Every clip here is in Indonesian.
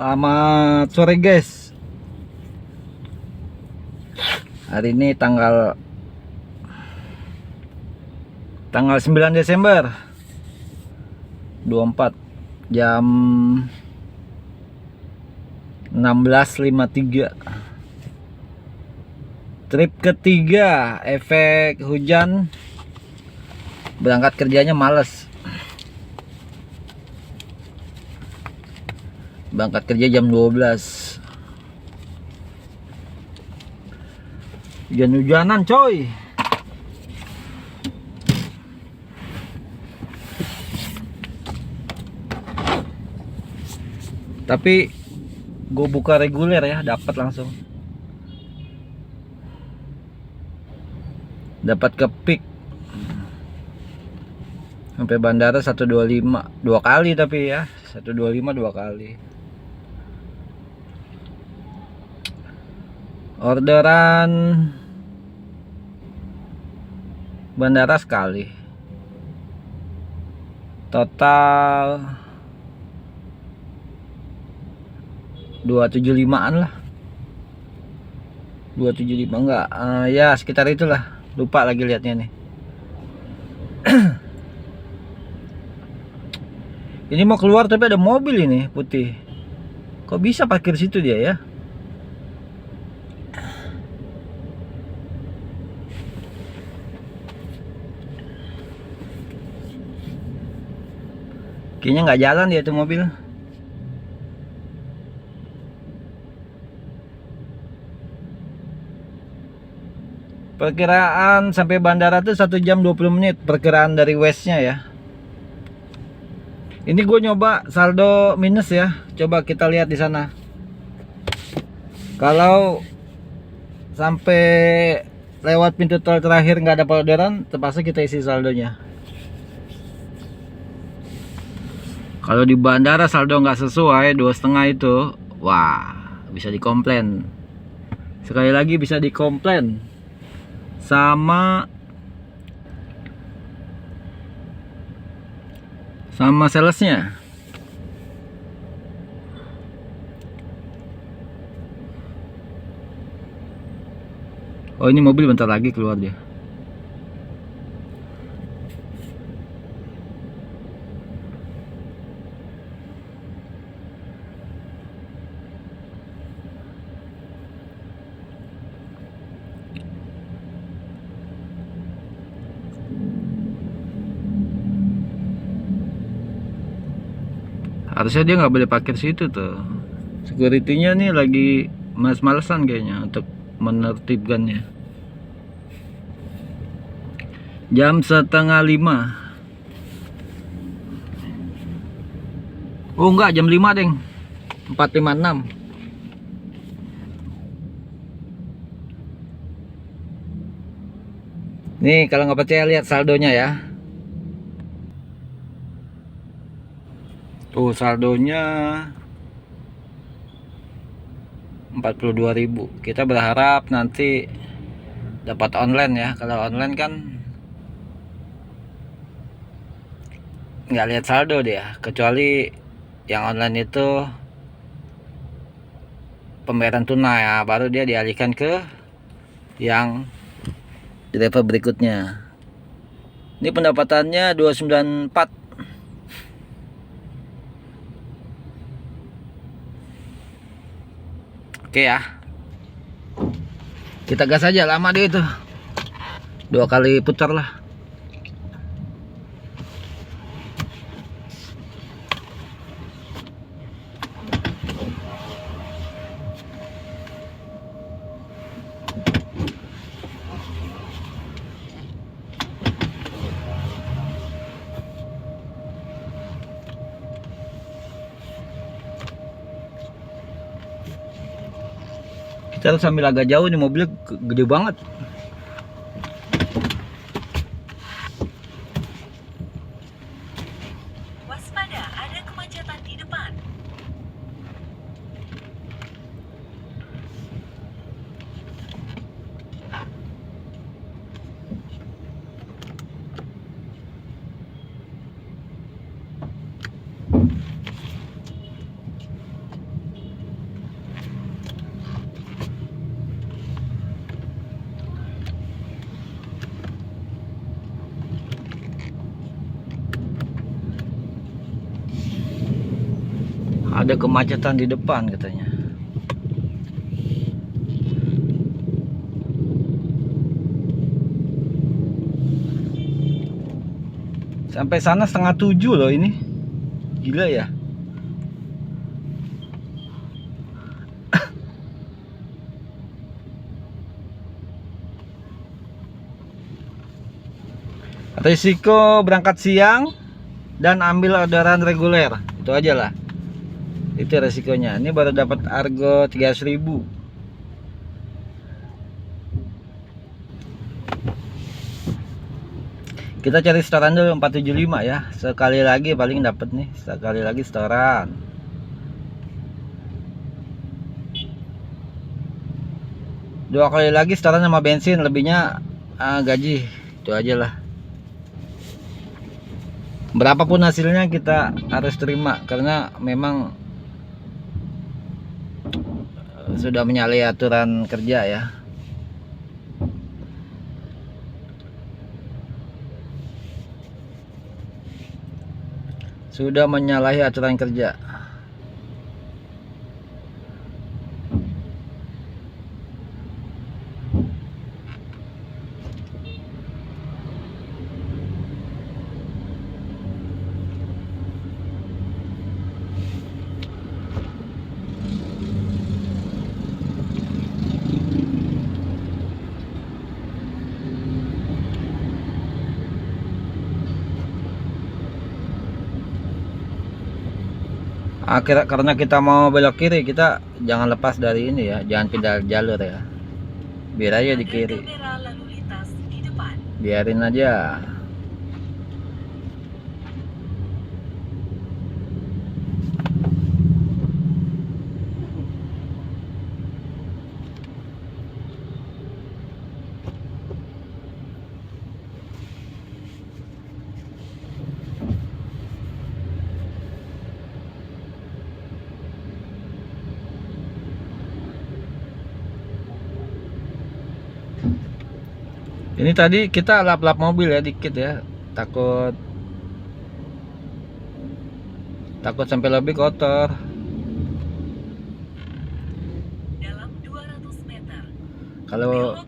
Selamat sore guys. Hari ini tanggal 9 Desember 24 jam 16.53. Trip ketiga, efek hujan. Berangkat kerjanya males. Berangkat kerja jam 12. Hujan-hujanan coy. Tapi gue buka reguler ya, dapat langsung. Dapat ke peak sampai bandara 125 dua kali, tapi ya 125 dua kali. Orderan bandara sekali, total 275-an lah. 275 enggak, ya sekitar itulah, lupa lagi liatnya nih. Ini mau keluar tapi ada mobil ini putih. Kok bisa parkir situ dia ya? Kayaknya nggak jalan dia tuh mobil. Perkiraan sampai bandara tuh 1 jam 20 menit perkiraan dari westnya ya. Ini gue nyoba saldo minus ya. Coba kita lihat di sana. Kalau sampai lewat pintu tol terakhir nggak ada orderan, terpaksa kita isi saldonya. Kalau di bandara saldo nggak sesuai 2,5 itu, wah bisa dikomplain. Sekali lagi bisa dikomplain sama salesnya. Oh, ini mobil bentar lagi keluar dia. Harusnya dia nggak boleh parkir situ tuh. Security-nya nih lagi males-malesan kayaknya untuk menertibkannya. Jam 4:30. Oh enggak, jam 5 deng. 4:56. Nih kalau nggak percaya lihat saldonya ya. Tuh saldonya 42.000. Kita berharap nanti dapat online ya. Kalau online kan nggak lihat saldo dia, kecuali yang online itu pembayaran tunai ya, baru dia dialihkan ke yang driver berikutnya. Ini pendapatannya 294. Oke ya, kita gas aja, lama deh itu, 2 kali putar lah. Kita sambil agak jauh nih, mobilnya gede banget. Waspada, ada kemacetan di depan. ada kemacetan di depan katanya. Sampai sana 6:30 loh ini. Gila ya. Risiko berangkat siang dan ambil orderan reguler. Itu aja lah. Itu resikonya. Ini baru dapat Argo 300.000. Kita cari setoran dulu 475 ya. Sekali lagi paling dapat nih. Sekali lagi setoran. Dua kali lagi setoran sama bensin, lebihnya gaji. Itu aja lah. Berapapun hasilnya kita harus terima karena memang sudah menyalahi aturan kerja ya. Sudah menyalahi aturan kerja. Karena kita mau belok kiri, kita jangan lepas dari ini ya, jangan pindah jalur ya, biar aja di kiri, Kamera lalu lintas di depan. biarin aja. Ini tadi kita lap-lap mobil ya dikit ya, takut sampai lebih kotor. Dalam 200 meter.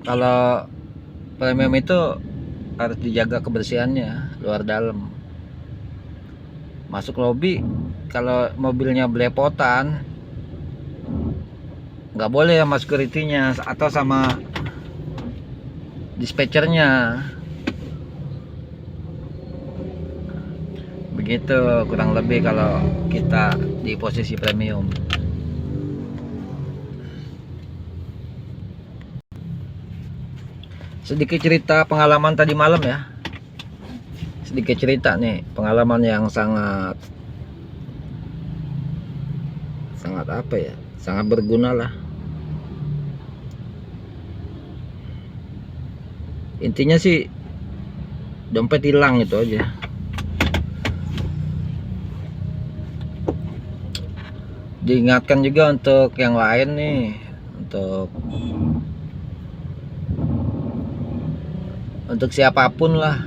Kalau premium itu harus dijaga kebersihannya luar dalam. Masuk lobi kalau mobilnya belepotan nggak boleh sama security-nya atau sama dispatchernya. Begitu kurang lebih kalau kita di posisi premium. Sedikit cerita pengalaman tadi malam ya. Sedikit cerita nih, pengalaman yang sangat apa ya, sangat berguna lah. Intinya sih dompet hilang, itu aja. Diingatkan juga untuk yang lain nih, untuk siapapun lah.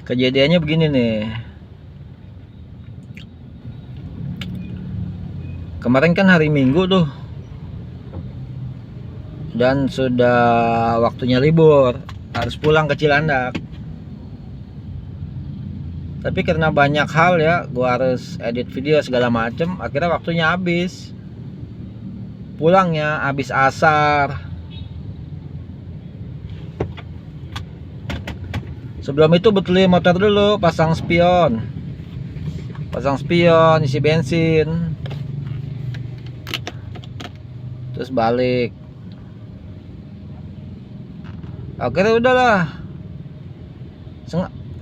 Kejadiannya begini nih. Kemarin kan hari Minggu tuh, dan sudah waktunya libur, harus pulang ke Cilandak. Tapi karena banyak hal ya, gua harus edit video segala macem, akhirnya waktunya habis. Pulangnya habis asar. Sebelum itu betulin motor dulu, pasang spion, isi bensin, terus balik. Akhirnya udahlah,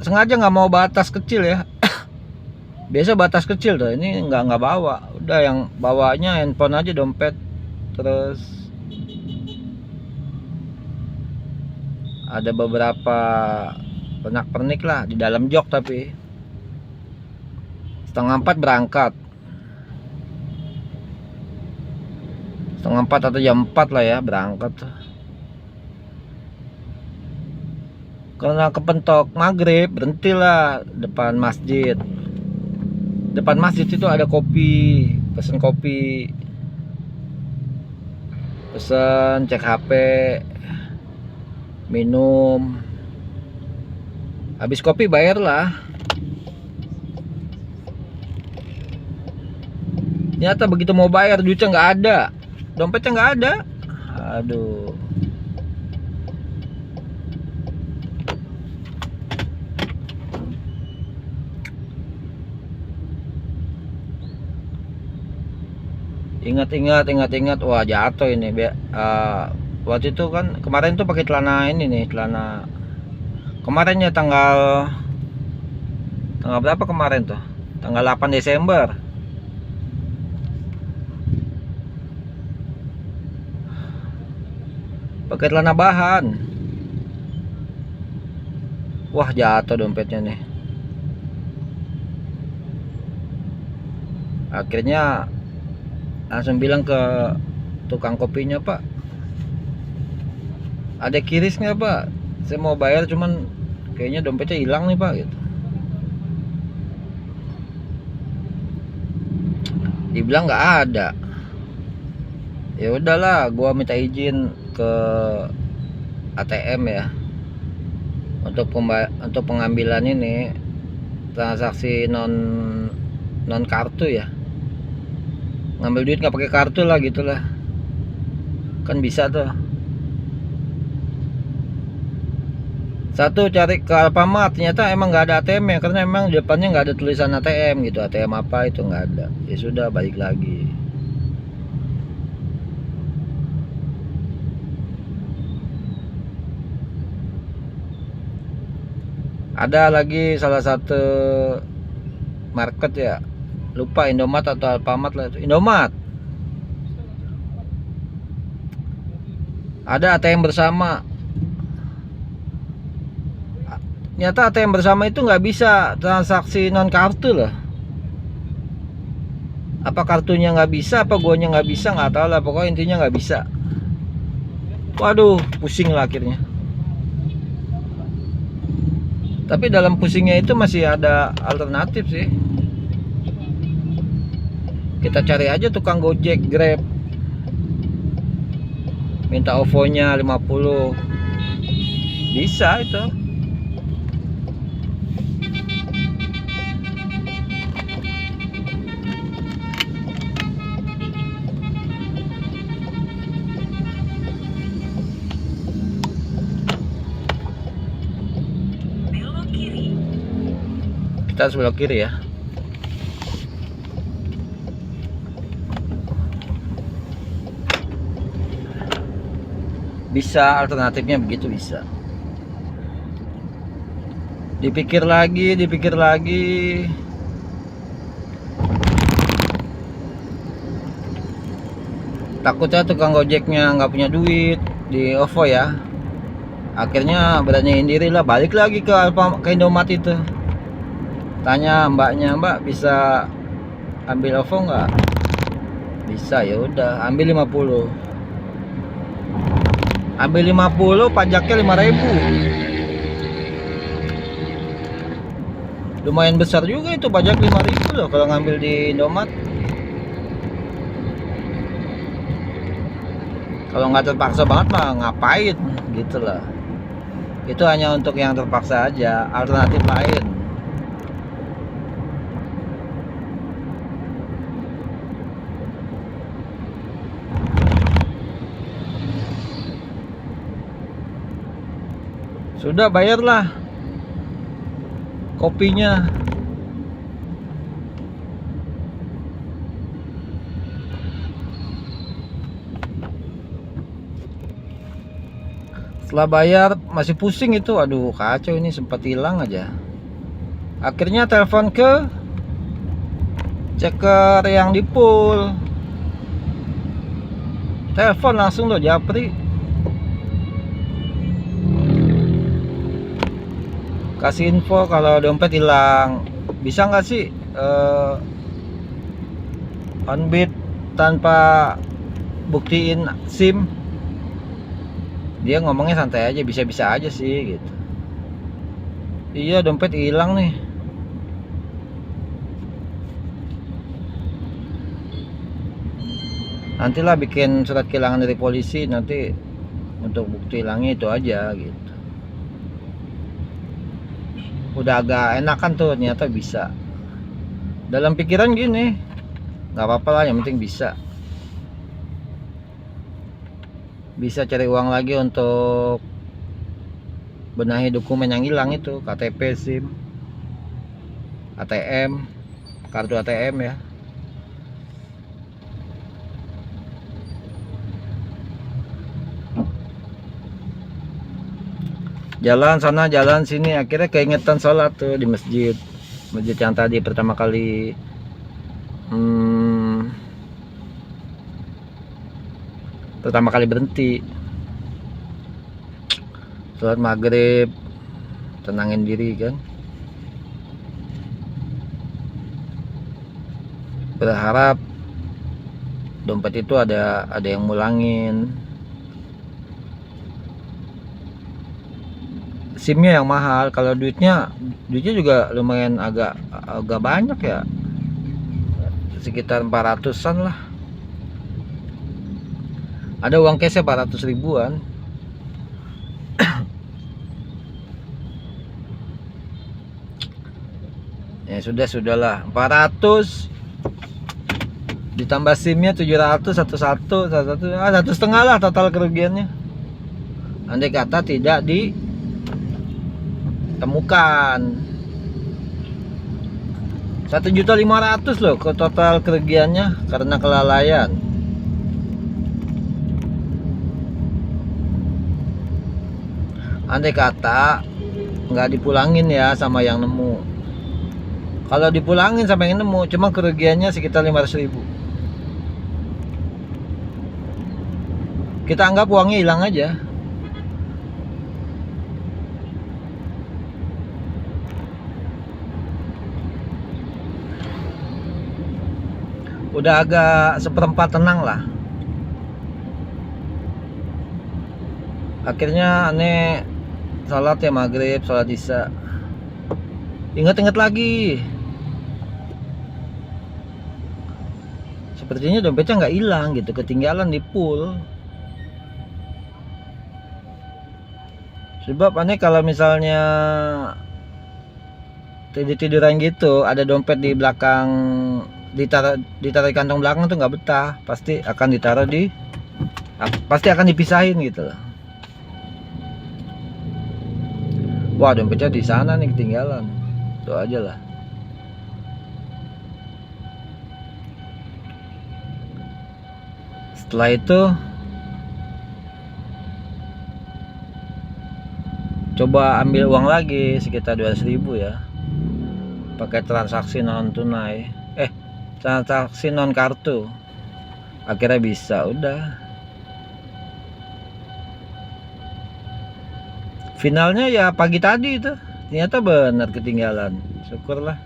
sengaja nggak mau batas kecil ya. Biasa batas kecil tuh, ini nggak bawa. Udah yang bawanya handphone aja, dompet, terus ada beberapa pernak-pernik lah di dalam jok. Tapi 3:30 berangkat, 3:30 atau jam 4 lah ya berangkat. Karena kepentok maghrib, berhentilah depan masjid. Depan masjid itu ada kopi, pesen kopi, pesen, cek HP, minum. Habis kopi bayar lah. Ternyata begitu mau bayar duitnya nggak ada, dompetnya nggak ada. Aduh. Ingat, wah jatuh ini. Waktu itu kan kemarin tuh pakai celana ini nih, celana kemarinnya tanggal berapa kemarin tuh? Tanggal 8 Desember. Pakai celana bahan. Wah, jatuh dompetnya nih. Akhirnya langsung bilang ke tukang kopinya, "Pak, ada kiris nggak, Pak? Saya mau bayar cuman kayaknya dompetnya hilang nih, Pak," gitu. Dibilang nggak ada. Ya udahlah, gua minta izin ke ATM ya untuk pengambilan ini, transaksi non kartu ya, ngambil duit nggak pakai kartu lah, gitulah kan bisa tuh. Satu, cari ke Alfamart, ternyata emang nggak ada ATM ya, karena emang di depannya nggak ada tulisan ATM gitu. ATM apa itu nggak ada. Ya sudah, balik lagi. Ada lagi salah satu market ya, lupa Indomaret atau Alfamart lah itu. Indomaret ada ATM bersama. Ternyata ATM bersama itu nggak bisa transaksi non kartu loh. Apa kartunya nggak bisa, apa guanya nggak bisa, nggak tahu lah. Pokoknya intinya nggak bisa. Waduh, pusing lah akhirnya. Tapi dalam pusingnya itu masih ada alternatif sih. Kita cari aja tukang Gojek, Grab. Minta OVO-nya 50. Bisa itu. Belok kiri. Kita harus belok kiri ya. Bisa, alternatifnya begitu bisa. Dipikir lagi. Takutnya tukang Gojeknya nggak punya duit di OVO ya. Akhirnya beraniin diri lah, balik lagi ke Indomaret itu. Tanya mbaknya, "Mbak, bisa ambil OVO nggak?" Bisa, ya udah, ambil 50. Ambil 50, pajaknya 5.000. Lumayan besar juga itu, pajak 5.000 loh kalau ngambil di Indomaret. Kalau nggak terpaksa banget mah ngapain gitu lah. Itu hanya untuk yang terpaksa aja, alternatif lain. Sudah, bayarlah kopinya. Setelah bayar masih pusing itu, aduh kacau ini, sempat hilang aja. Akhirnya telepon ke ceker yang di pool. Telepon langsung loh, Japri. Kasih info kalau dompet hilang. Bisa nggak sih on beat tanpa buktiin SIM? Dia ngomongnya santai aja, bisa-bisa aja sih gitu. Iya, dompet hilang nih. Nantilah bikin surat kehilangan dari polisi, nanti untuk bukti hilangnya itu aja gitu. Udah agak enakan tuh, ternyata bisa. Dalam pikiran gini, nggak apa-apa lah, yang penting bisa cari uang lagi untuk benahi dokumen yang hilang itu, KTP, SIM, ATM, kartu ATM ya. Jalan sana jalan sini, akhirnya keingetan sholat tuh di masjid yang tadi pertama kali berhenti sholat maghrib, tenangin diri kan, berharap dompet itu ada yang mulangin. SIM-nya yang mahal, kalau duitnya juga lumayan agak banyak ya, sekitar 400-an lah. Ada uang cash 400 ribuan. Ya sudahlah, 400 ditambah SIM-nya 700, satu setengah lah total kerugiannya. Andai kata tidak ditemukan, 1.500.000 loh ke total kerugiannya karena kelalaian. Andai kata nggak dipulangin ya sama yang nemu. Kalau dipulangin sama yang nemu, cuma kerugiannya sekitar 500.000. Kita anggap uangnya hilang aja. Udah agak seperempat tenang lah. Akhirnya aneh sholat ya maghrib, sholat isya. Ingat lagi, sepertinya dompetnya nggak hilang gitu, ketinggalan di pool. Sebab aneh kalau misalnya tiduran gitu, ada dompet di belakang, ditaruh di kantong belakang tuh nggak betah, pasti akan dipisahin gitu loh. Wah, dompetnya di sana nih ketinggalan, itu aja lah. Setelah itu coba ambil uang lagi sekitar 200.000 ya, pakai transaksi non tunai, transaksi non kartu. Akhirnya bisa, udah. Finalnya ya pagi tadi itu, ternyata benar ketinggalan. Syukurlah.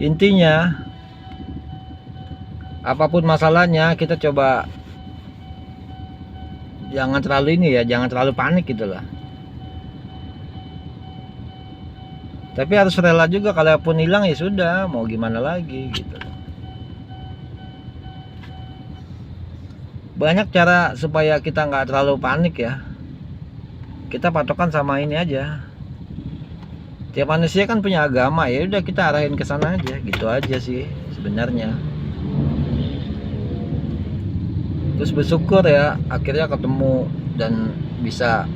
Intinya apapun masalahnya, kita coba jangan terlalu panik gitu lah. Tapi harus rela juga, kalaupun hilang ya sudah, mau gimana lagi gitu. Banyak cara supaya kita nggak terlalu panik ya. Kita patokan sama ini aja. Tiap manusia kan punya agama, ya udah kita arahin ke sana aja, gitu aja sih sebenarnya. Terus bersyukur ya, akhirnya ketemu dan bisa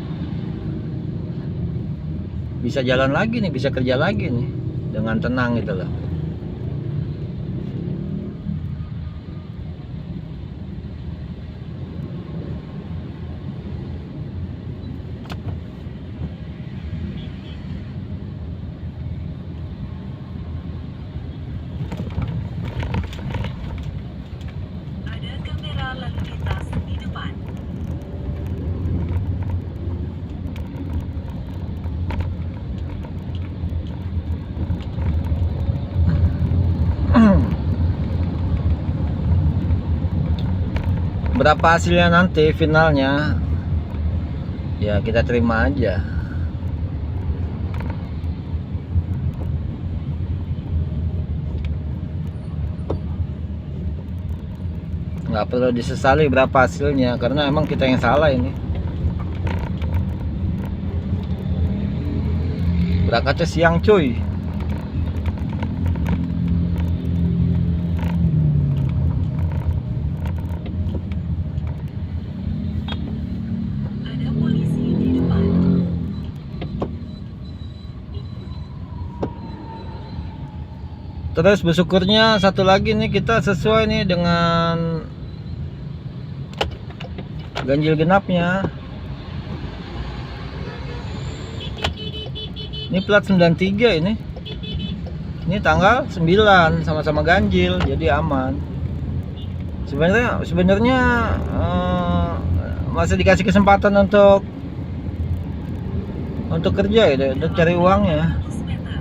jalan lagi nih, bisa kerja lagi nih dengan tenang gitu loh. Ada kamera lalu lintas di depan. Berapa hasilnya nanti finalnya ya kita terima aja. Nggak perlu disesali berapa hasilnya, karena emang kita yang salah ini. Berangkatnya siang cuy. Ada polisi di depan. Terus bersyukurnya satu lagi nih, kita sesuai nih dengan ganjil genapnya. Ini plat 93 ini. Ini tanggal 9, sama-sama ganjil, jadi aman. Sebenarnya masih dikasih kesempatan untuk kerja ya, untuk cari uangnya. 100 meter.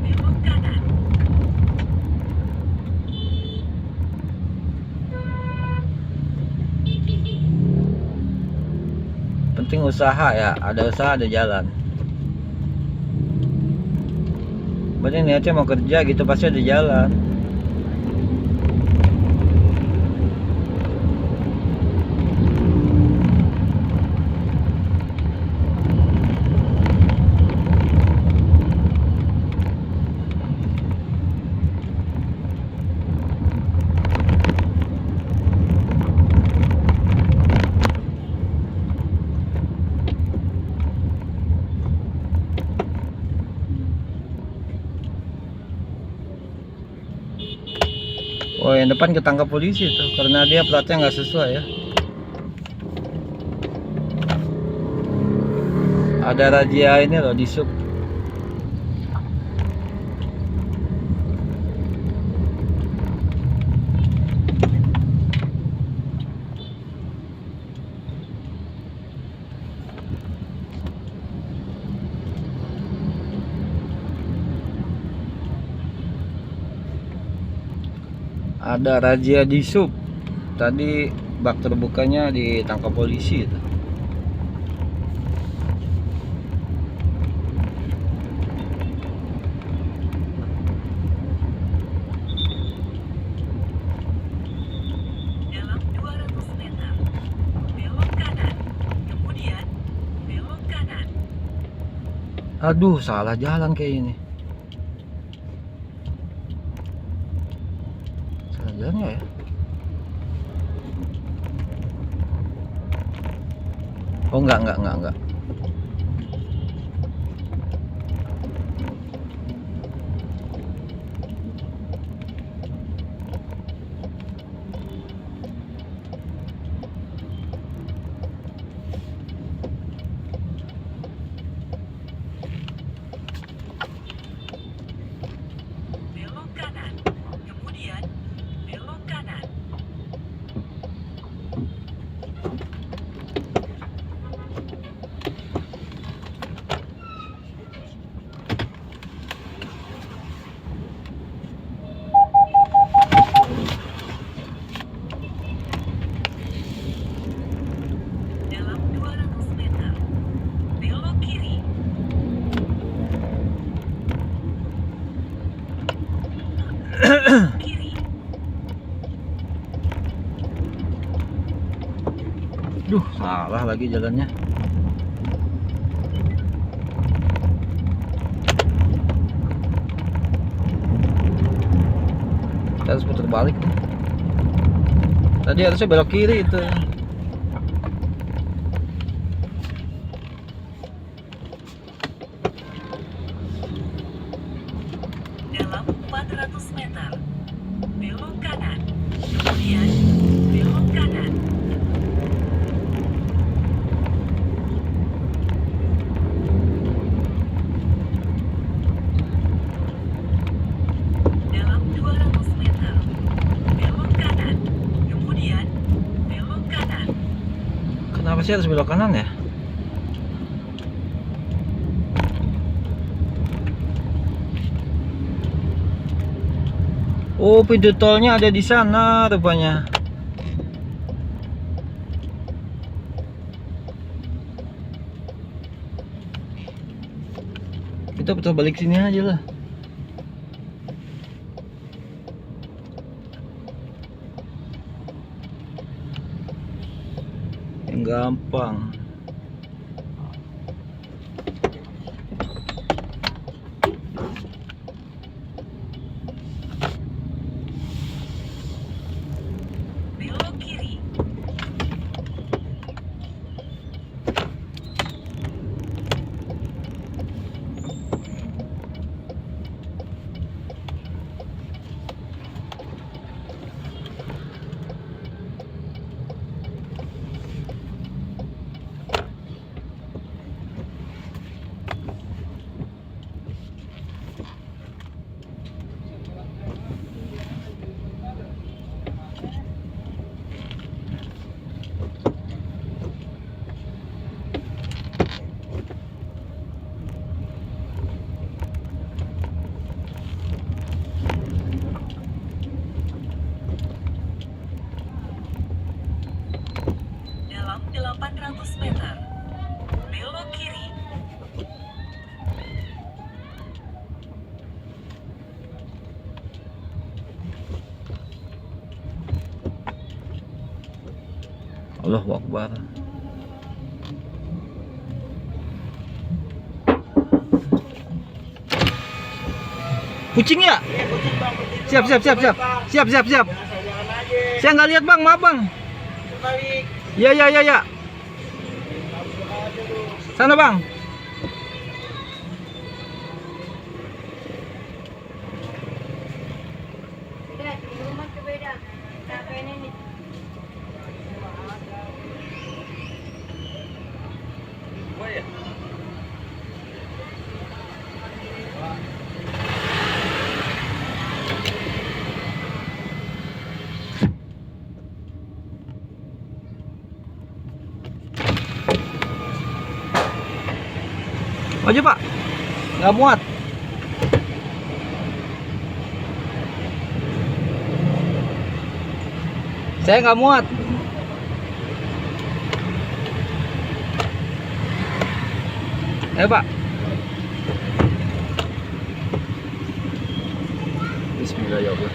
Belok kanan. Penting usaha ya, ada usaha ada jalan. Berarti niatnya mau kerja gitu, pasti ada jalan. Oh, yang depan ketangkap polisi tuh karena dia platnya nggak sesuai ya. Ada razia ini loh di sub. Ada razia di sub. Tadi bak terbukanya ditangkap polisi itu. Dalam 200 meter. Belok kanan. Kemudian belok kanan. Aduh, salah jalan kayak ini. Salah jalan nggak ya? Oh, enggak. Belok kanan. Kemudian belok kanan. Dalam 200 meter. Belok kiri. Kiri. Duh, salah lagi jalannya. Kita harus putar balik nih. Tadi harusnya belok kiri itu. Dalam 400 meter. Belok kanan. Kemudian belok kanan. Dalam 200 meter. Belok kanan. Kemudian belok kanan. Kenapa sih harus belok kanan ya? Oh, pintu tolnya ada di sana rupanya. Kita putar balik sini aja lah. yang gampang. Belok kiri. Dalam 800 meter. Belok kiri. Allahu Akbar. Kucing ya? Iya, kucing bang, kucing. Siap, siap, siap, siap. Siap, siap, siap. Jangan jalan aja. Saya nggak lihat bang, maaf bang. Balik. Ya, ya, ya, ya. Kabur aja lu. Sana bang. Udah, di rumah tuh beda. Capek ini. Gua ya. Maju pak. Nggak muat. Saya nggak muat. Pak. Bismillah ya Allah.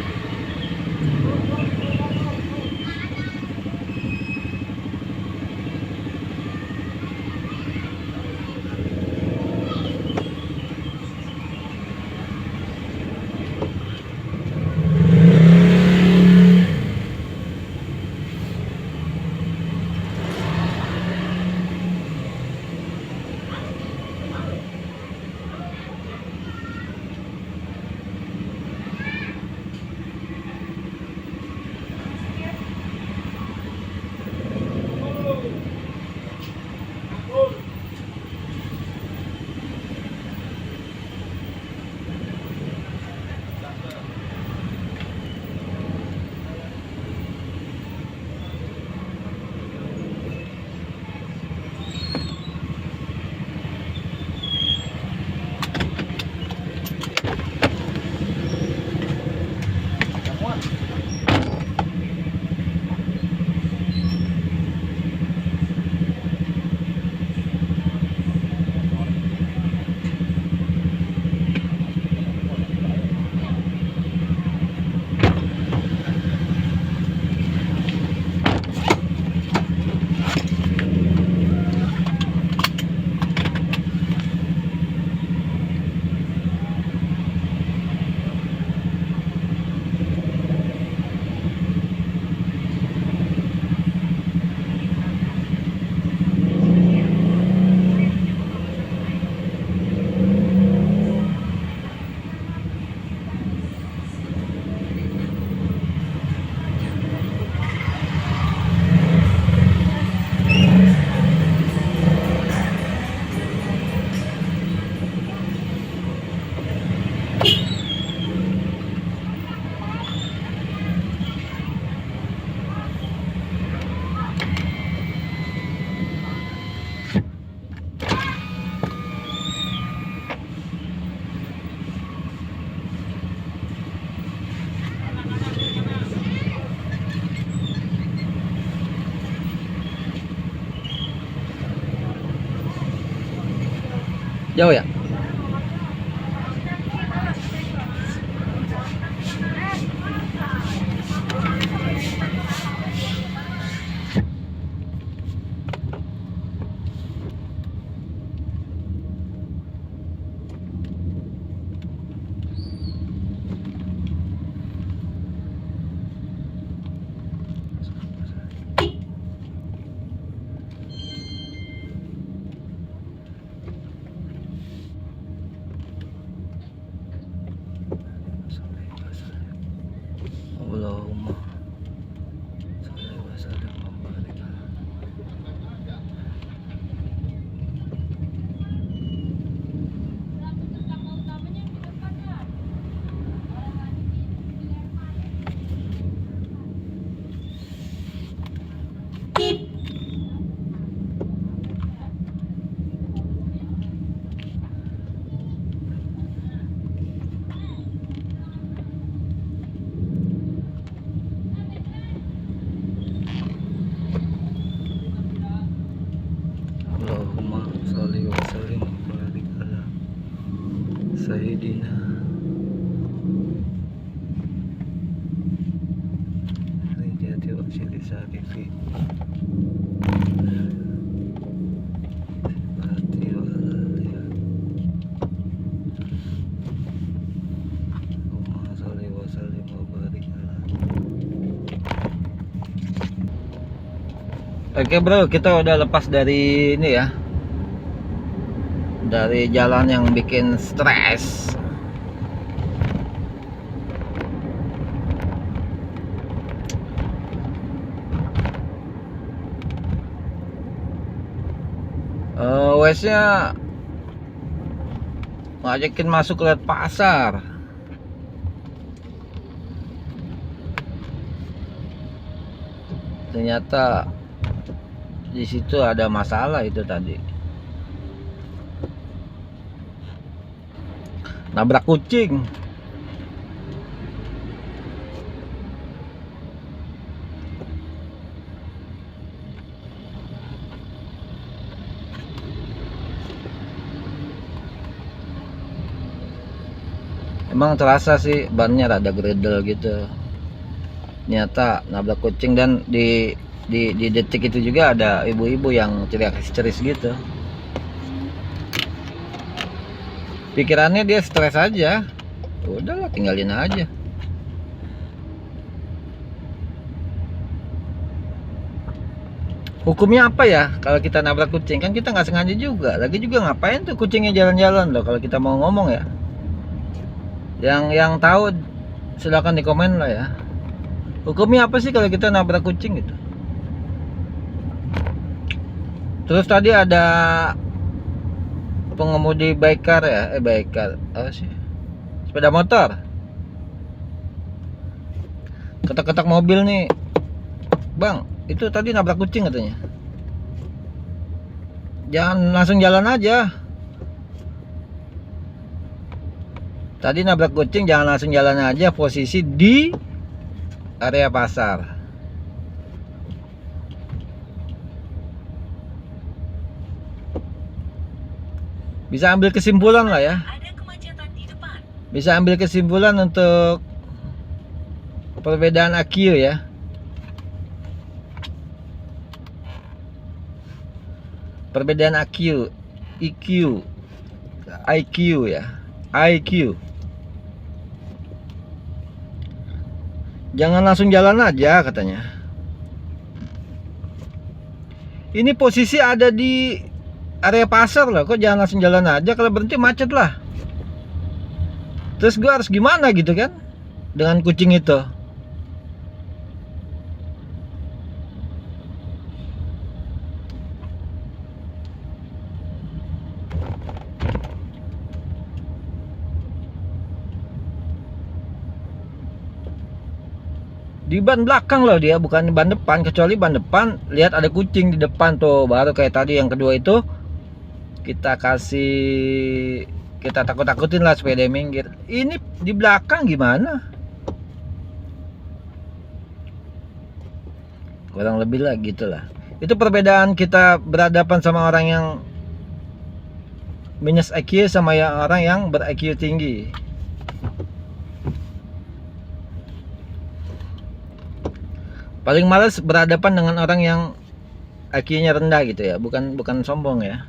Jauh ya? bisa TV. Berarti ya. Allahumma sholli wa sallim wa barik ala. Oke bro, kita udah lepas dari ini ya, dari jalan yang bikin stres. Wesnya ngajakin masuk ke pasar. Ternyata di situ ada masalah itu tadi. Nabrak kucing. Emang terasa sih bannya rada gredel gitu. Ternyata nabrak kucing, dan di detik itu juga ada ibu-ibu yang teriak histeris gitu. Pikirannya dia stres aja. Udahlah, tinggalin aja. Hukumnya apa ya kalau kita nabrak kucing? Kan kita nggak sengaja juga. Lagi juga ngapain tuh kucingnya jalan-jalan loh, kalau kita mau ngomong ya. Yang tahu silakan di komen lah ya. Hukumnya apa sih kalau kita nabrak kucing gitu? Terus tadi ada pengemudi biker ya, biker apa sih? Sepeda motor. Ketak-ketak mobil nih. Bang, itu tadi nabrak kucing katanya. Jangan langsung jalan aja. Tadi nabrak kucing, jangan langsung jalan aja, posisi di area pasar. Bisa ambil kesimpulan lah ya. Ada kemacetan di depan. Bisa ambil kesimpulan untuk perbedaan IQ ya. Perbedaan IQ, IQ, IQ ya, IQ. Jangan langsung jalan aja katanya. Ini posisi ada di area pasar loh, kok jangan langsung jalan aja? Kalau berhenti macet lah. Terus gua harus gimana gitu kan dengan kucing itu? Di ban belakang loh dia, bukan di ban depan. Kecuali ban depan lihat ada kucing di depan tuh, baru kayak tadi yang kedua itu kita takut-takutin lah supaya dia minggir. Ini di belakang gimana? Kurang lebih lah gitulah. Itu perbedaan kita berhadapan sama orang yang minus IQ sama yang orang yang ber-IQ tinggi. Paling males berhadapan dengan orang yang IQ-nya rendah gitu ya, bukan sombong ya.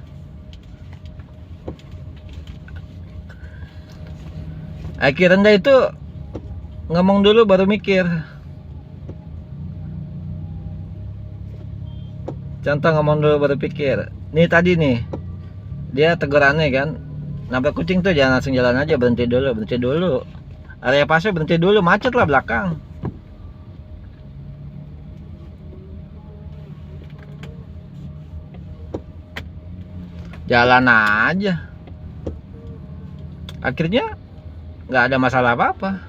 IQ rendah itu ngomong dulu baru mikir. Contoh ngomong dulu baru pikir. Nih tadi nih, dia tegurannya kan, nabrak kucing tuh jangan langsung jalan aja, berhenti dulu. Area pasar berhenti dulu, macet lah belakang. Jalan aja. Akhirnya nggak ada masalah apa-apa.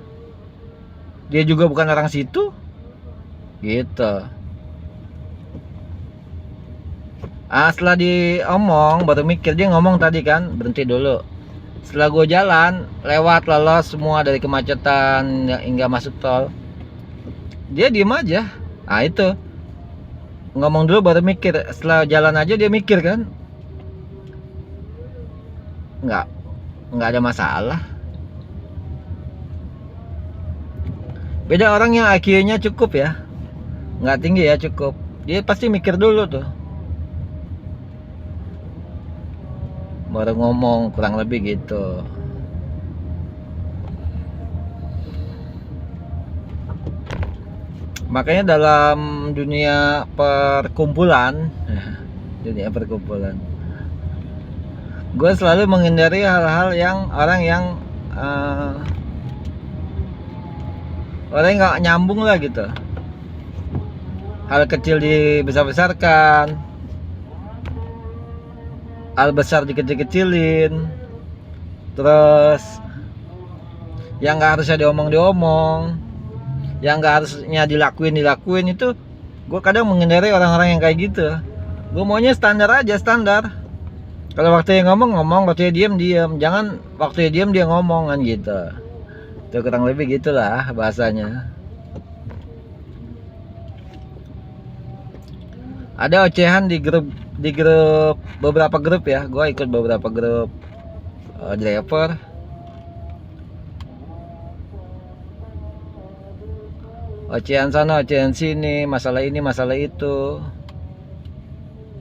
Dia juga bukan orang situ, gitu. Setelah diomong baru mikir. Dia ngomong tadi kan berhenti dulu. Setelah gue jalan lewat lolos semua dari kemacetan hingga masuk tol, dia diem aja. Itu ngomong dulu baru mikir. Setelah jalan aja dia mikir kan. Nggak ada masalah. Beda orang yang IQ-nya cukup ya, nggak tinggi ya, cukup. Dia pasti mikir dulu tuh baru ngomong, kurang lebih gitu. Makanya dalam dunia perkumpulan dunia perkumpulan, gue selalu menghindari hal-hal yang orang yang orang yang nggak nyambung lah gitu. Hal kecil dibesar-besarkan, hal besar dikecil-kecilin, terus yang nggak harusnya diomong, yang nggak harusnya dilakuin itu. Gue kadang menghindari orang-orang yang kayak gitu. Gue maunya standar aja, standar. Kalau waktu yang ngomong, waktu diem, jangan waktu diem dia ngomong kan gitu. Itu kurang lebih gitulah bahasanya. Ada ocehan di grup beberapa grup ya. Gue ikut beberapa grup driver. Ocehan sana, ocehan sini, masalah ini, masalah itu,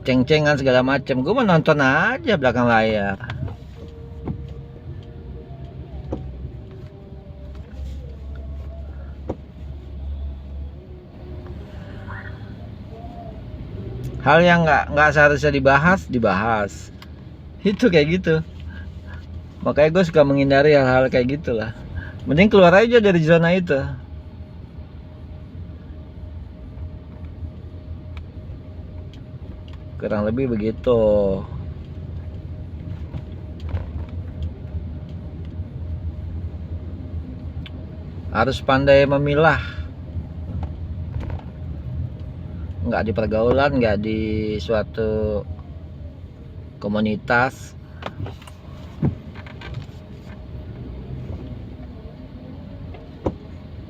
ceng-cengan segala macam. Gue menonton aja belakang layar. Hal yang nggak seharusnya dibahas. Itu kayak gitu. Makanya gue suka menghindari hal-hal kayak gitulah. Mending keluar aja dari zona itu. Kurang lebih begitu. Harus pandai memilah. Nggak di pergaulan, nggak di suatu komunitas.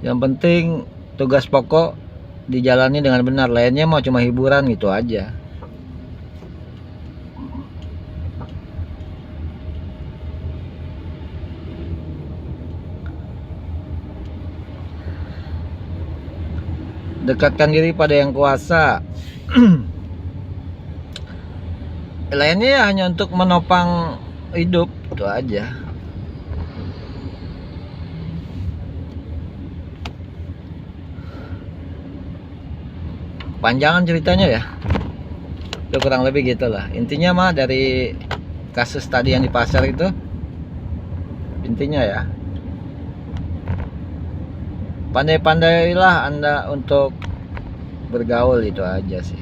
Yang penting tugas pokok dijalani dengan benar. Lainnya mau cuma hiburan gitu aja. Dekatkan diri pada yang kuasa. Lainnya ya hanya untuk menopang hidup, itu aja. Panjangan ceritanya ya. Itu kurang lebih gitulah. Intinya mah dari kasus tadi yang di pasar itu, intinya ya, pandai-pandailah Anda untuk bergaul, itu aja sih.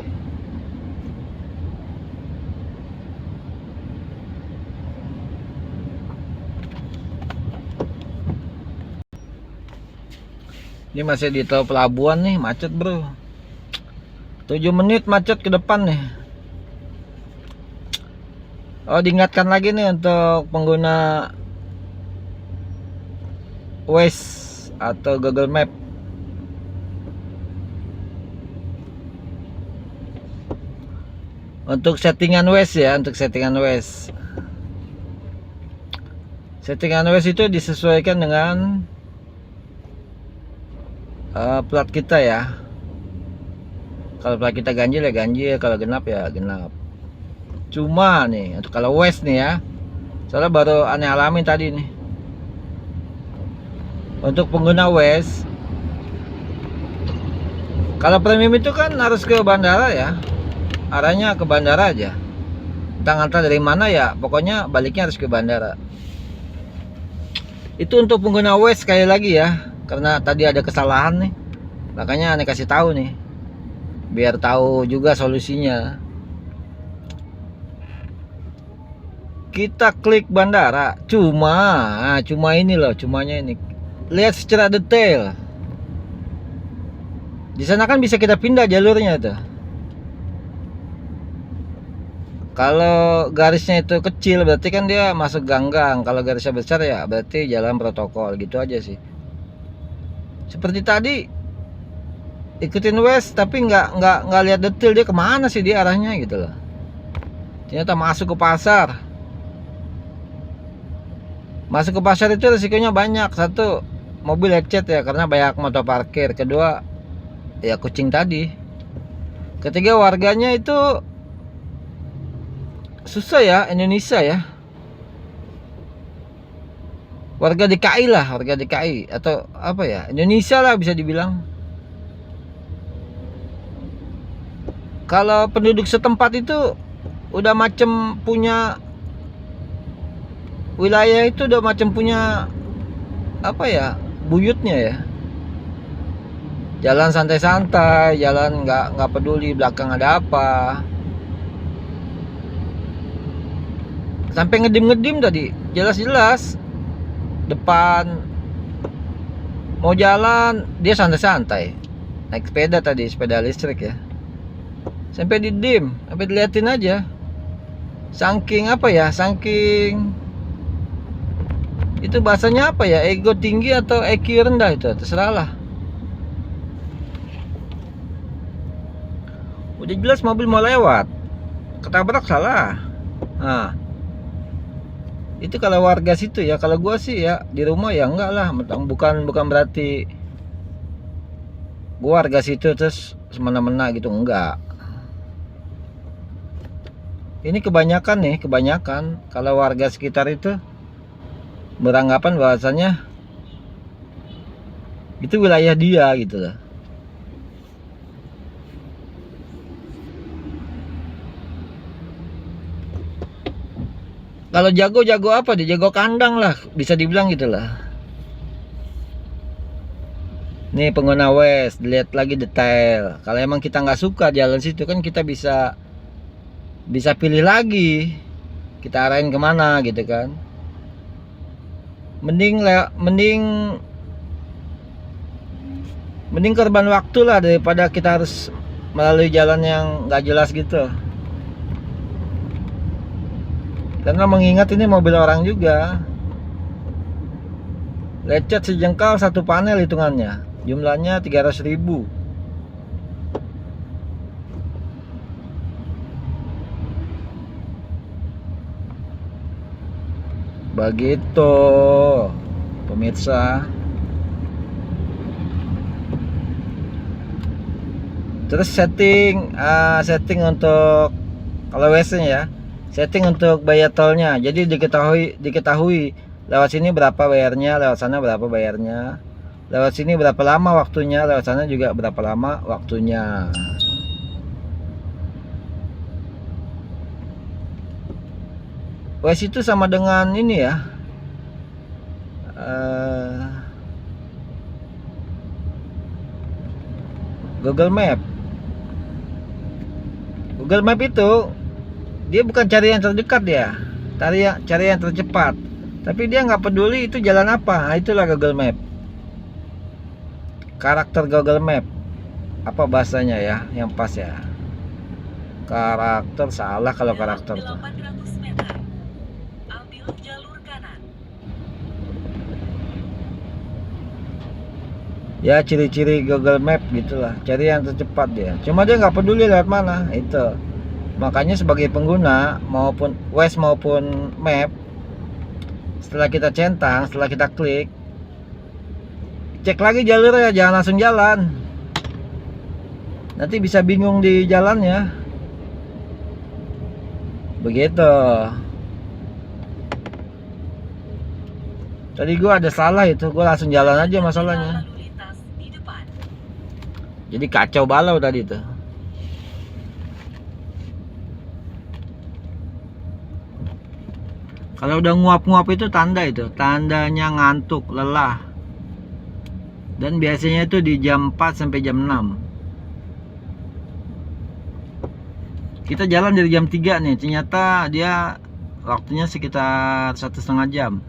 Ini masih di tol pelabuhan nih, macet bro. 7 menit macet ke depan nih. Oh, diingatkan lagi nih untuk pengguna Waze atau Google Map. Untuk settingan Waze ya, untuk settingan Waze. Settingan Waze itu disesuaikan dengan plat kita ya. Kalau plat kita ganjil ya ganjil, kalau genap ya genap. Cuma nih, untuk kalau Waze nih ya, soalnya baru aneh alamin tadi nih. Untuk pengguna Waze, kalau premium itu kan harus ke bandara ya, arahnya ke bandara aja. Entah ngantar dari mana ya, pokoknya baliknya harus ke bandara. Itu untuk pengguna Waze sekali lagi ya, karena tadi ada kesalahan nih, makanya aneh kasih tahu nih, biar tahu juga solusinya. Kita klik bandara, cuma ini loh, cumanya ini. Lihat secara detail. Di sana kan bisa kita pindah jalurnya tuh. Kalau garisnya itu kecil berarti kan dia masuk gang-gang. Kalau garisnya besar ya berarti jalan protokol, gitu aja sih. Seperti tadi ikutin Waze tapi nggak lihat detail dia kemana sih dia arahnya gitu loh. Ternyata masuk ke pasar. Masuk ke pasar itu risikonya banyak. Satu, mobil lecet ya karena banyak motor parkir. Kedua, ya kucing tadi. Ketiga, warganya itu susah ya, Indonesia ya. Warga DKI lah, warga DKI atau apa ya, Indonesia lah bisa dibilang. Kalau penduduk setempat itu udah macam punya wilayah, itu udah macam punya apa ya, buyutnya ya. Jalan santai-santai, jalan nggak peduli belakang ada apa. Sampai ngedim-ngedim tadi, jelas-jelas depan mau jalan dia santai-santai naik sepeda tadi, sepeda listrik ya, sampai didim, sampai diliatin aja, saking apa ya, saking itu bahasanya apa ya, ego tinggi atau EQ rendah, itu terserah lah. Udah jelas mobil mau lewat, ketabrak salah. Nah, itu kalau warga situ ya. Kalau gua sih ya di rumah ya enggak lah, bukan berarti gua warga situ terus semena-mena gitu, enggak. Ini kebanyakan kalau warga sekitar itu beranggapan bahwasanya itu wilayah dia gitu lah. Kalau jago apa, dia jago kandang lah, bisa dibilang gitulah. Nih pengguna Waze, dilihat lagi detail. Kalau emang kita nggak suka jalan situ kan kita bisa pilih lagi, kita arahin kemana gitu kan. Mending korban waktu lah daripada kita harus melalui jalan yang nggak jelas gitu. Karena mengingat ini mobil orang juga. Lecet sejengkal satu panel hitungannya, jumlahnya 300.000. Begitu pemirsa. Terus setting untuk kalau WC nya ya, setting untuk bayar tolnya. Jadi diketahui lewat sini berapa bayarnya, lewat sana berapa bayarnya, lewat sini berapa lama waktunya, lewat sana juga berapa lama waktunya. Waze itu sama dengan ini ya, Google Map. Google Map itu dia bukan cari yang terdekat, dia cari yang tercepat, tapi dia nggak peduli itu jalan apa. Nah, itulah Google Map, karakter Google Map. Apa bahasanya ya yang pas ya, karakter. Salah kalau karakter tuh. 800 meter, ambil jalur kanan. Ya ciri-ciri Google Map gitulah, cari yang tercepat dia. Cuma dia nggak peduli lewat mana itu. Makanya sebagai pengguna maupun Waze maupun Map, setelah kita centang, setelah kita klik, cek lagi jalurnya, jangan langsung jalan. Nanti bisa bingung di jalannya. Begitu. Tadi gua ada salah itu, gua langsung jalan aja masalahnya. Lalu lintas di depan. Jadi kacau balau tadi tuh. Kalau udah nguap-nguap itu tandanya ngantuk, lelah. Dan biasanya itu di jam 4 sampai jam 6. Kita jalan dari jam 3 nih, ternyata dia waktunya sekitar 1,5 jam.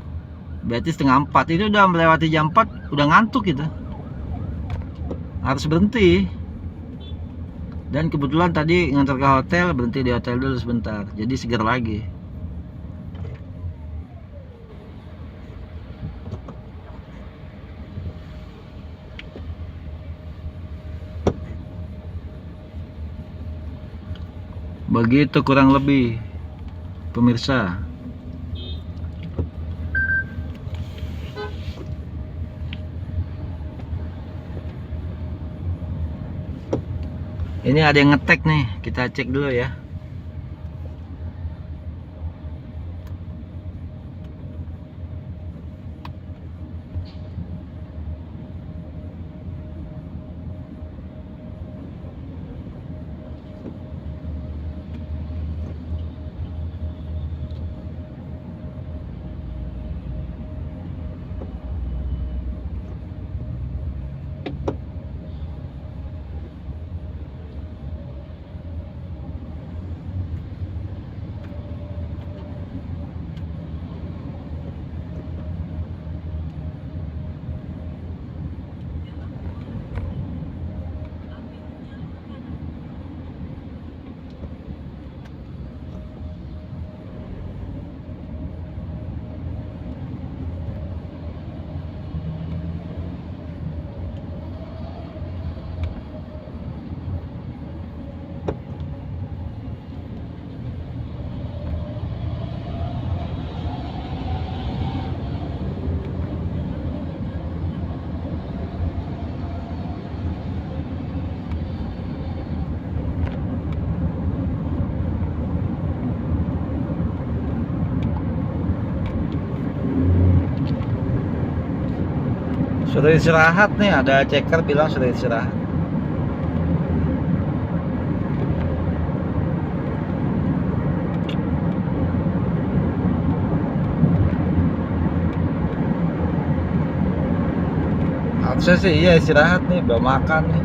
Berarti setengah 4 itu udah melewati jam 4, udah ngantuk gitu. Harus berhenti. Dan kebetulan tadi ngantar ke hotel, berhenti di hotel dulu sebentar. Jadi segar lagi. Begitu kurang lebih pemirsa. Ini ada yang ngetek nih, kita cek dulu ya. Sudah istirahat nih, ada checker bilang sudah istirahat. Harusnya sih iya istirahat nih, belum makan nih.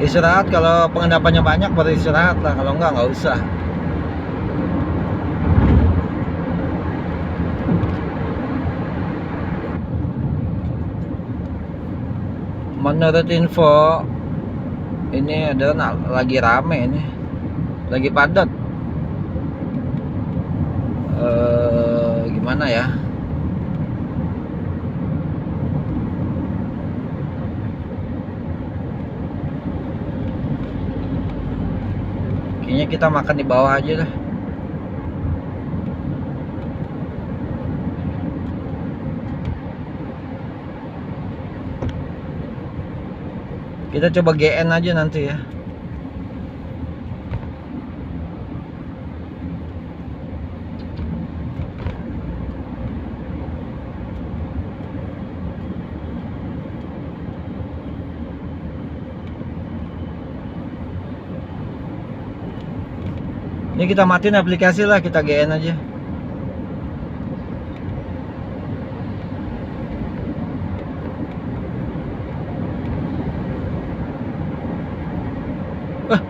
Istirahat kalau pengendapannya banyak baru istirahat lah, kalau nggak usah. Menurut info ini adalah lagi rame ini, lagi padat. Gimana ya? Kayaknya kita makan di bawah aja dah. Kita coba GN aja nanti ya. Ini kita matiin aplikasi lah, kita GN aja.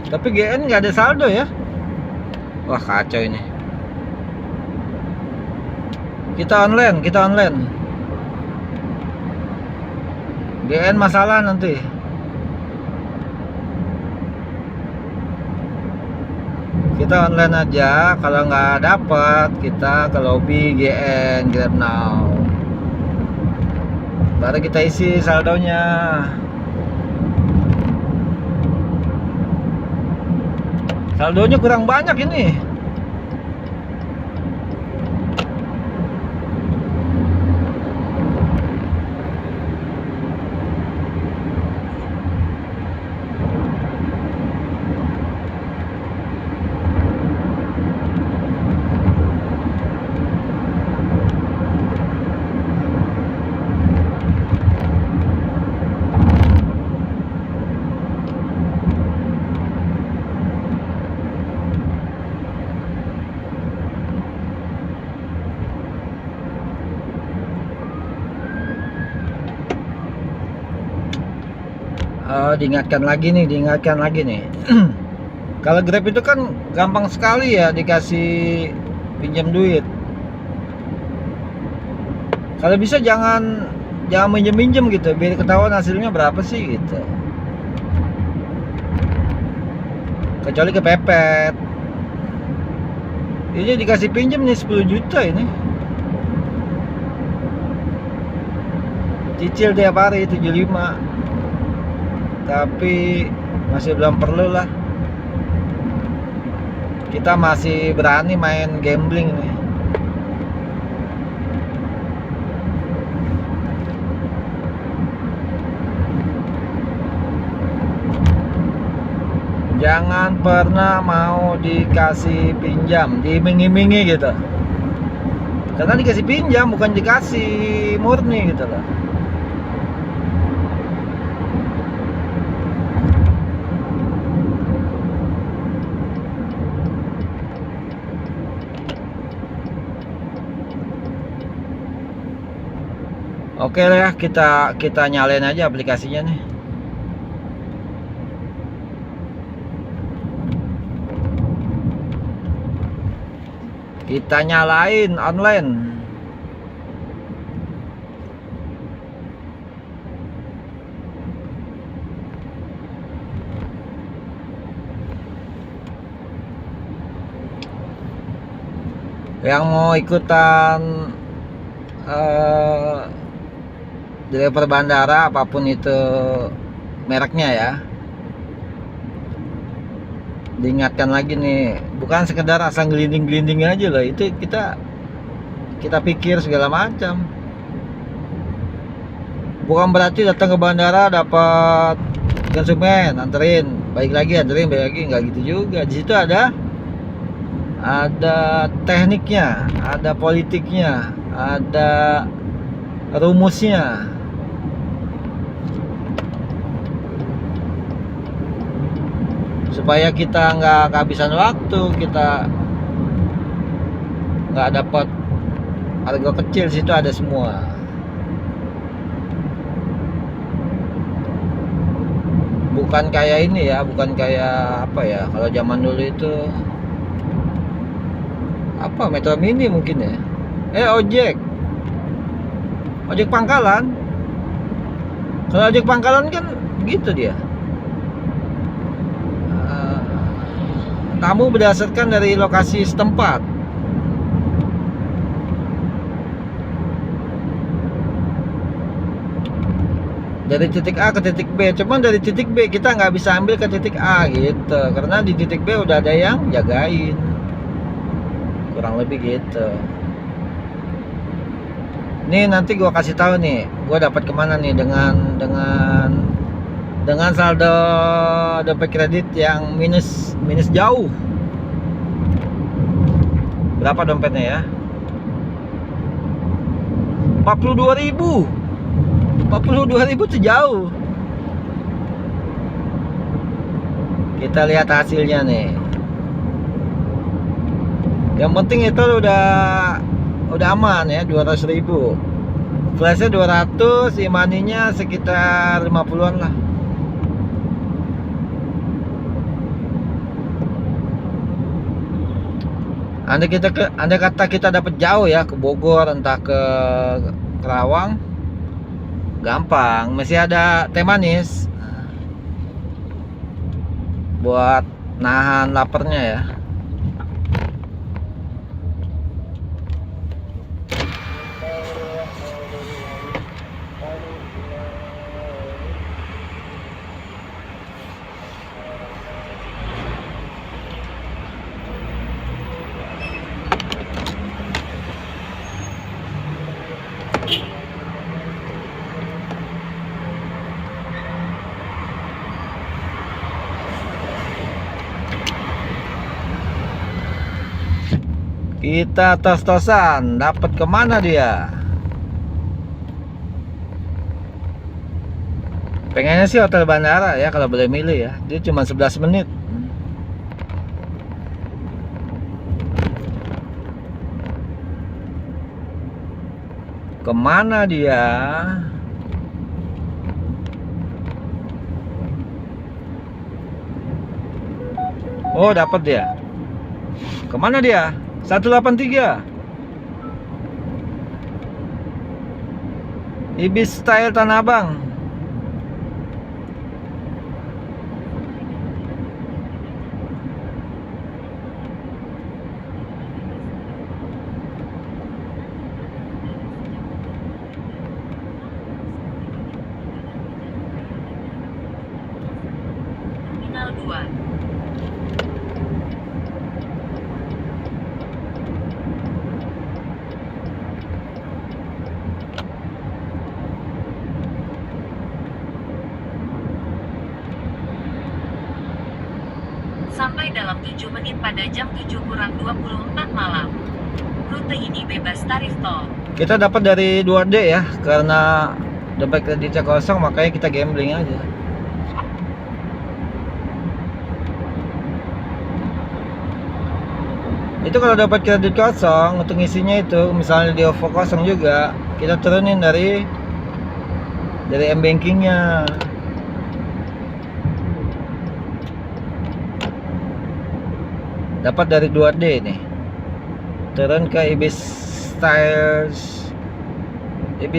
Tapi GN nggak ada saldo ya. Wah kacau ini. Kita online. GN masalah nanti. Kita online aja, kalau nggak dapat kita ke lobby GN Grab Now, baru kita isi saldonya. Saldonya kurang banyak ini. Diingatkan lagi nih. Kalau Grab itu kan gampang sekali ya dikasih pinjam duit. Kalau bisa jangan minjem gitu, biar ketahuan hasilnya berapa sih gitu. Kecuali kepepet. Ini dikasih pinjam nih 10 juta ini. Cicil tiap hari 75. Tapi masih belum perlu lah. Kita masih berani main gambling nih. Jangan pernah mau dikasih pinjam, diiming-imingi gitu. Karena dikasih pinjam bukan dikasih murni gitu loh. Oke lah ya, kita nyalain aja aplikasinya nih. Kita nyalain online. Yang mau ikutan driver bandara apapun itu mereknya ya, diingatkan lagi nih, bukan sekedar asal gelinding-gelinding aja loh. Itu kita pikir segala macam. Bukan berarti datang ke bandara dapat konsumen anterin, balik lagi anterin, balik lagi, nggak gitu juga. Di situ ada tekniknya, ada politiknya, ada rumusnya. Supaya kita nggak kehabisan waktu, kita nggak dapat harga kecil. Situ ada semua. Bukan kayak ini ya, bukan kayak apa ya, kalau zaman dulu itu apa, Metro Mini mungkin ya, ojek pangkalan. Kalau ojek pangkalan kan gitu dia, tamu berdasarkan dari lokasi setempat. Dari titik A ke titik B, cuman dari titik B kita nggak bisa ambil ke titik A gitu, karena di titik B udah ada yang jagain, kurang lebih gitu. Nih nanti gua kasih tahu nih, gua dapat kemana nih dengan saldo dompet kredit yang minus jauh. Berapa dompetnya ya? 42.000 tuh jauh. Kita lihat hasilnya nih. Yang penting itu udah aman ya, 200.000. Flashnya 200, e-money-nya sekitar 50-an lah. Andai kata kita dapat jauh ya, ke Bogor, entah ke Kerawang, gampang, masih ada teh manis buat nahan laparnya ya. Kita tos-tosan, dapat kemana dia? Pengennya sih hotel bandara ya, kalau boleh milih ya. Dia cuma 11 menit. Kemana dia? Oh, dapat dia. Kemana dia? 183 Ibis Style Tanah Abang. dalam 7 menit pada jam 7:24 malam. Rute ini bebas tarif tol. Kita dapat dari 2D ya, karena dompet kreditnya kosong makanya kita gambling aja. Itu kalau dapat kredit kosong untuk ngisinya itu, misalnya di OVO kosong juga, kita turunin dari m-bankingnya. Dapat dari 2D nih, turun ke Ibis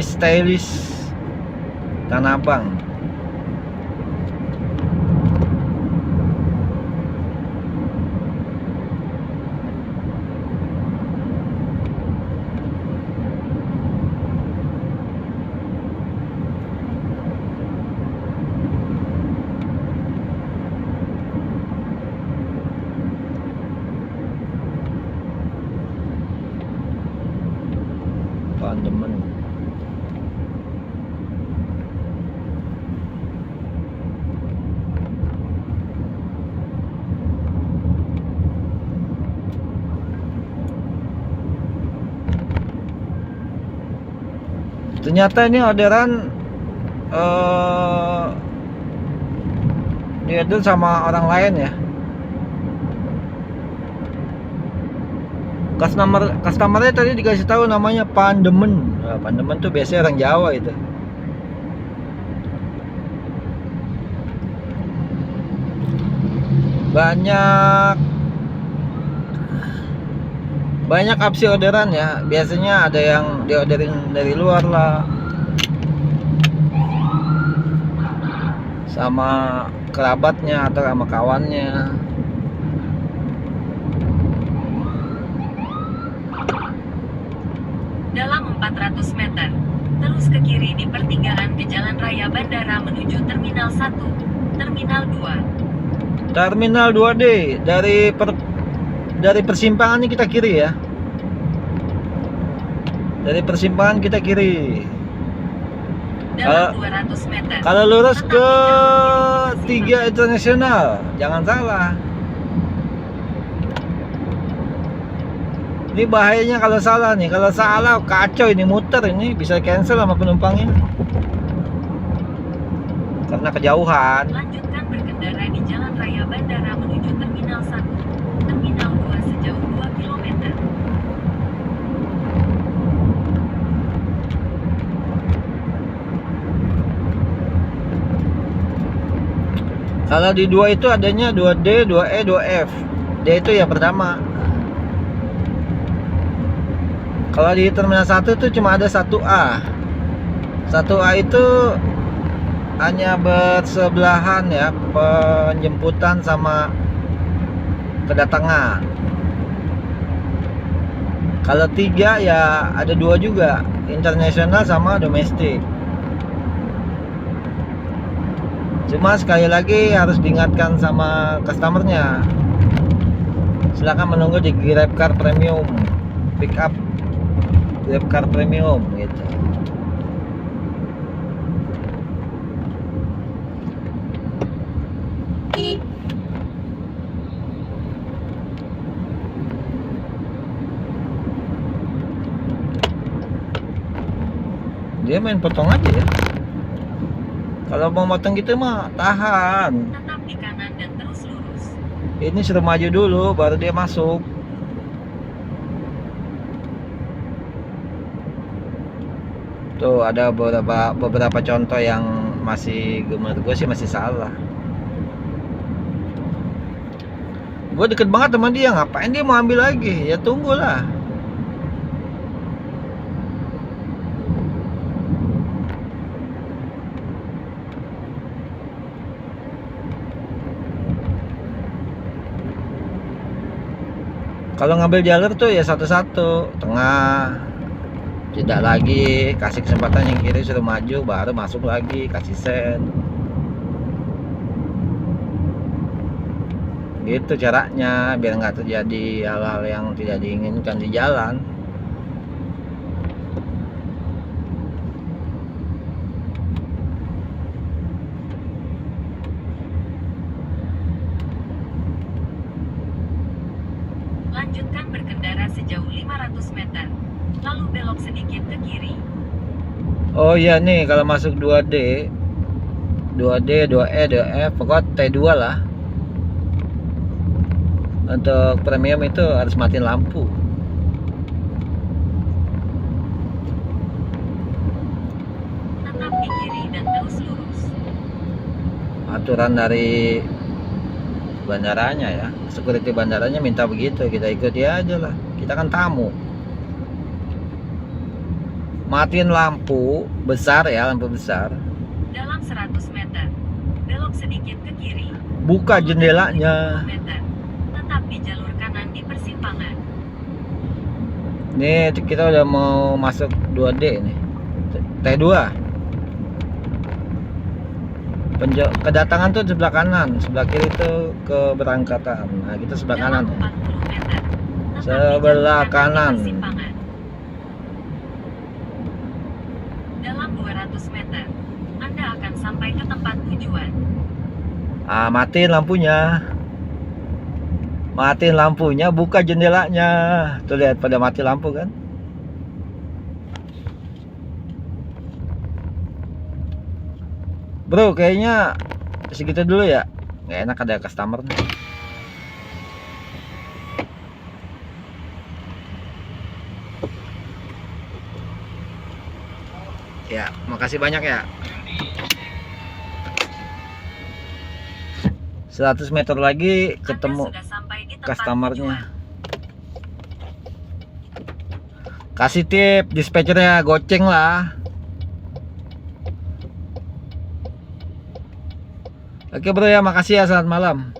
Stylish Tanah Abang. Pandemen. Ternyata ini orderan diorder sama orang lain ya. Customernya tadi dikasih tahu namanya Pandemen. Nah, Pandemen tuh biasanya orang Jawa itu. Banyak opsi orderan ya. Biasanya ada yang diorderin dari luar lah, sama kerabatnya atau sama kawannya. Dalam 400 meter, terus ke kiri di pertigaan ke Jalan Raya Bandara menuju Terminal 1, Terminal 2. Terminal 2D dari persimpangan ini kita kiri ya. Dari persimpangan kita kiri. Dalam 200 meter. Kalau lurus tetap ke di jalan 3 Internasional, jangan salah. Ini bahayanya kalau salah nih. Kalau salah kacau ini, muter ini, bisa cancel sama penumpangnya. Karena kejauhan. Lanjutkan berkendara di Jalan Raya Bandara menuju Terminal 1, Terminal 2 sejauh 2 km. Kalau di 2 itu adanya 2D, 2E, 2F. D itu yang pertama. Kalau di Terminal 1 itu cuma ada 1A. 1A itu hanya bersebelahan ya, penjemputan sama kedatangan. Kalau 3 ya ada 2 juga, internasional sama domestik. Cuma sekali lagi harus diingatkan sama customernya, silakan menunggu di GrabCar Premium pick up, GrabCar Premium gitu. Dia main potong aja ya. Kalau mau potong gitu mah tahan. Tetap di kanan dan terus lurus. Ini suruh maju dulu baru dia masuk. Tuh ada beberapa contoh yang masih, menurut gue sih masih salah. Gue deket banget sama dia, ngapain dia mau ambil lagi? Ya tunggulah. Kalau ngambil jalur tuh ya satu-satu, tengah, tidak lagi, kasih kesempatan yang kiri suruh maju, baru masuk lagi, kasih sen. Gitu caranya, biar nggak terjadi hal-hal yang tidak diinginkan di jalan. Lanjutkan berkendara sejauh 500 meter. Lalu belok sedikit ke kiri. Oh iya nih, kalau masuk 2D, 2D, 2E, 2F, pokoknya T2 lah. Untuk premium itu harus matiin lampu. Tetap di kiri dan terus lurus. Aturan dari bandaranya ya, security bandaranya minta begitu, kita ikuti aja lah, kita kan tamu. Matiin lampu besar ya, lampu besar. Dalam 100 meter, belok sedikit ke kiri. Buka Lalu jendelanya. 70 meter. Tetap di jalur kanan di persimpangan. Nih kita udah mau masuk 2D nih, T2. Kedatangan tuh sebelah kanan, sebelah kiri tuh keberangkatan. Nah kita sebelah kanan. Dalam 40 meter. Tetap di Sebelah jalur kanan. di persimpangan. Dalam 200 meter, Anda akan sampai ke tempat tujuan. Ah, matiin lampunya. Matiin lampunya, buka jendelanya. Tuh lihat pada mati lampu kan? Bro, kayaknya segitu dulu ya. Nggak enak ada customer nih. Ya, makasih banyak ya. 100 meter lagi ketemu Anda sudah sampai di tempat customernya. tujuan. Kasih tip dispatchernya, goceng lah. Oke bro ya, makasih ya, selamat malam.